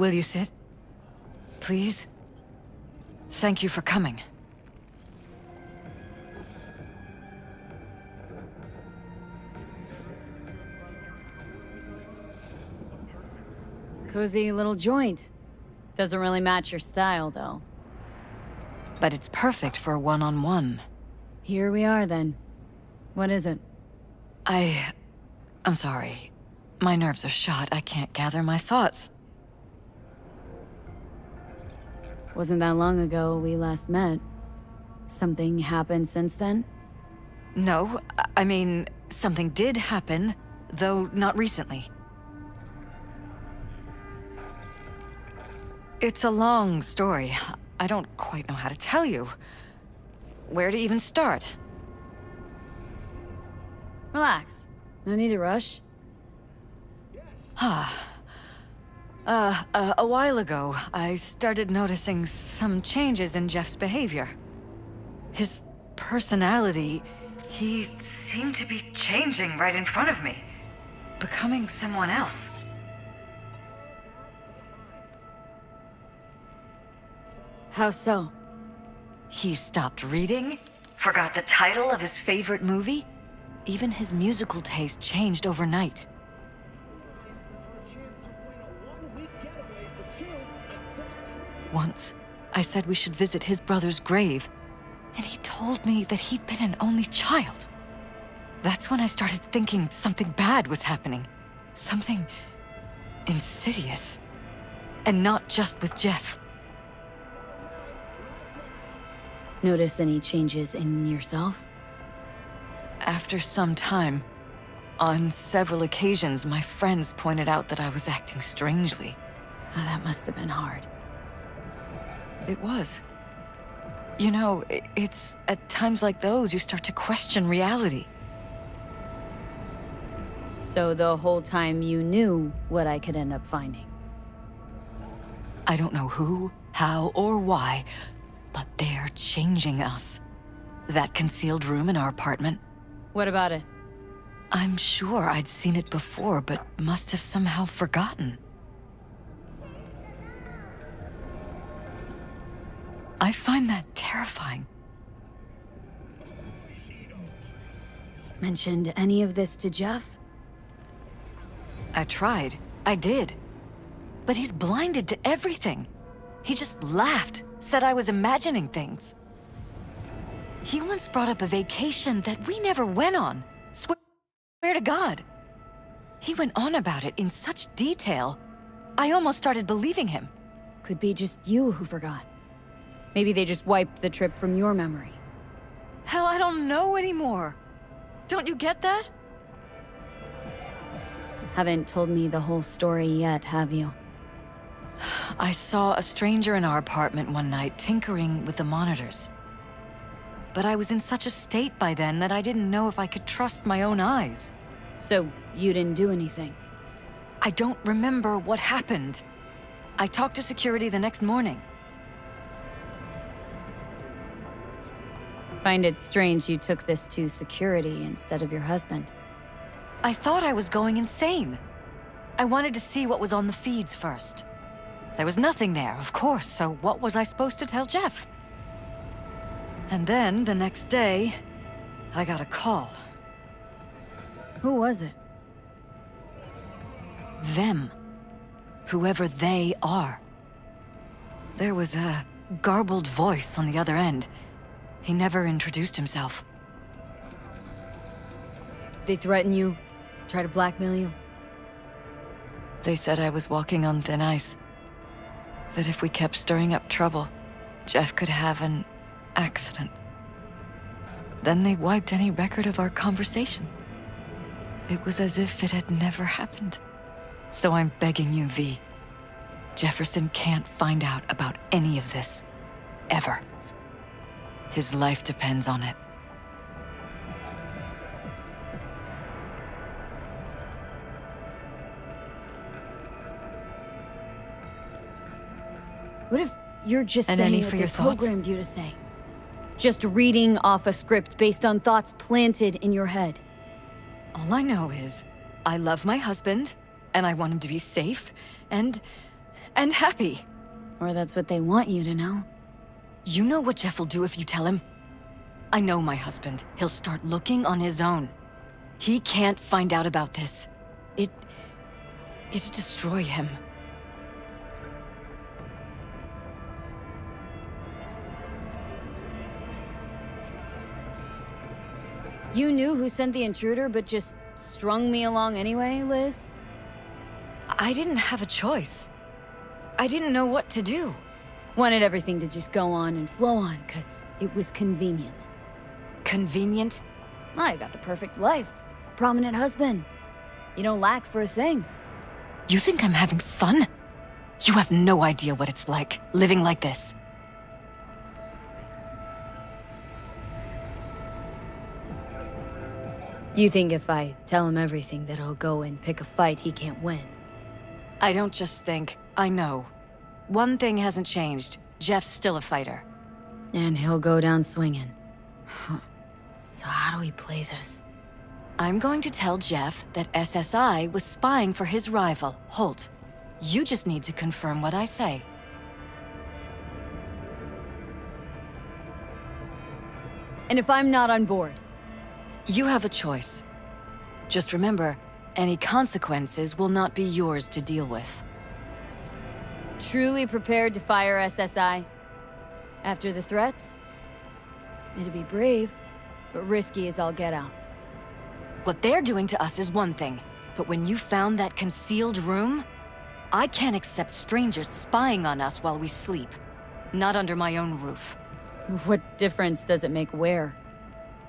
Will you sit? Please? Thank you for coming. Cozy little joint. Doesn't really match your style, though. But it's perfect for a one-on-one. Here we are, then. What is it? I'm sorry. My nerves are shot. I can't gather my thoughts. Wasn't that long ago we last met. Something happened since then? No, I mean, something did happen, though not recently. It's a long story. I don't quite know how to tell you. Where to even start? Relax. No need to rush. A while ago, I started noticing some changes in Jeff's behavior. His personality, he seemed to be changing right in front of me. Becoming someone else. How so? He stopped reading, forgot the title of his favorite movie. Even his musical taste changed overnight. Once, I said we should visit his brother's grave, and he told me that he'd been an only child. That's when I started thinking something bad was happening. Something insidious. And not just with Jeff. Notice any changes in yourself? After some time, on several occasions, my friends pointed out that I was acting strangely. Oh, that must have been hard. It was. You know, it's at times like those you start to question reality. So the whole time you knew what I could end up finding? I don't know who, how, or why, but they're changing us. That concealed room in our apartment. What about it? I'm sure I'd seen it before, but must have somehow forgotten. I find that terrifying. Mentioned any of this to Jeff? I tried. I did. But he's blinded to everything. He just laughed, said I was imagining things. He once brought up a vacation that we never went on. Swear to God. He went on about it in such detail. I almost started believing him. Could be just you who forgot. Maybe they just wiped the trip from your memory. Hell, I don't know anymore. Don't you get that? Haven't told me the whole story yet, have you? I saw a stranger in our apartment one night tinkering with the monitors. But I was in such a state by then that I didn't know if I could trust my own eyes. So, you didn't do anything? I don't remember what happened. I talked to security the next morning. Find it strange you took this to security instead of your husband. I thought I was going insane. I wanted to see what was on the feeds first. There was nothing there, of course, so what was I supposed to tell Jeff? And then, the next day, I got a call. Who was it? Them. Whoever they are. There was a garbled voice on the other end. He never introduced himself. They threaten you? Try to blackmail you? They said I was walking on thin ice. That if we kept stirring up trouble, Jeff could have an accident. Then they wiped any record of our conversation. It was as if it had never happened. So I'm begging you, V. Jefferson can't find out about any of this. Ever. His life depends on it. What if you're just And saying any what for they your thoughts? programmed you to say? Just reading off a script based on thoughts planted in your head. All I know is, I love my husband, and I want him to be safe, and and happy. Or that's what they want you to know. You know what Jeff will do if you tell him? I know my husband. He'll start looking on his own. He can't find out about this. It'd destroy him. You knew who sent the intruder, but just strung me along anyway, Liz? I didn't have a choice. I didn't know what to do. Wanted everything to just go on and flow on, 'cause it was convenient. Convenient? I got the perfect life. Prominent husband. You don't lack for a thing. You think I'm having fun? You have no idea what it's like, living like this. You think if I tell him everything that he'll go and pick a fight he can't win? I don't just think, I know. One thing hasn't changed. Jeff's still a fighter. And he'll go down swinging. Huh. So how do we play this? I'm going to tell Jeff that SSI was spying for his rival, Holt. You just need to confirm what I say. And if I'm not on board? You have a choice. Just remember, any consequences will not be yours to deal with. Truly prepared to fire SSI? After the threats? It'd be brave, but risky as all get out. What they're doing to us is one thing, but when you found that concealed room, I can't accept strangers spying on us while we sleep. Not under my own roof. What difference does it make where?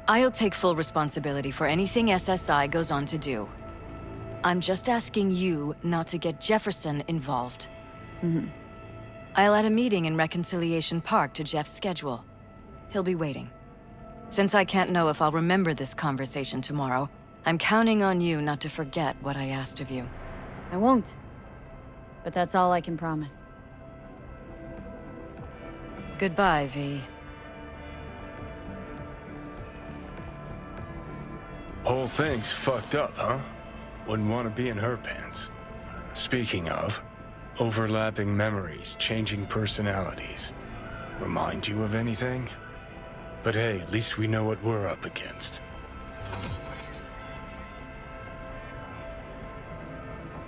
I'll take full responsibility for anything SSI goes on to do. I'm just asking you not to get Jefferson involved. I'll add a meeting in Reconciliation Park to Jeff's schedule. He'll be waiting. Since I can't know if I'll remember this conversation tomorrow, I'm counting on you not to forget what I asked of you. I won't. But that's all I can promise. Goodbye, V. Whole thing's fucked up, huh? Wouldn't want to be in her pants. Speaking of, overlapping memories, changing personalities. Remind you of anything? But hey, at least we know what we're up against.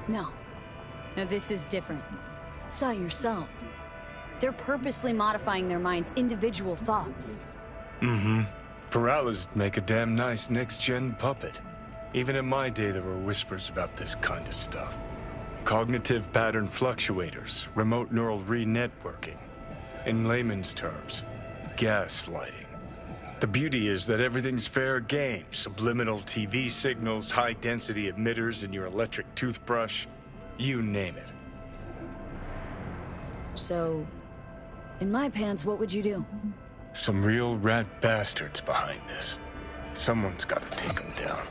No. No, this is different. Saw yourself. They're purposely modifying their minds' individual thoughts. Peralez make a damn nice next-gen puppet. Even in my day, there were whispers about this kind of stuff. Cognitive pattern fluctuators, remote neural re-networking. In layman's terms, gaslighting. The beauty is that everything's fair game. Subliminal TV signals, high-density emitters in your electric toothbrush. You name it. So, in my pants, what would you do? Some real rat bastards behind this. Someone's gotta take them down.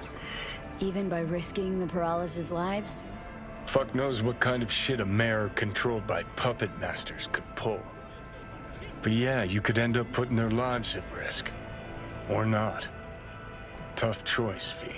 Even by risking the Peralez's lives? Fuck knows what kind of shit a mayor controlled by puppet masters could pull. But yeah, you could end up putting their lives at risk. Or not. Tough choice, V.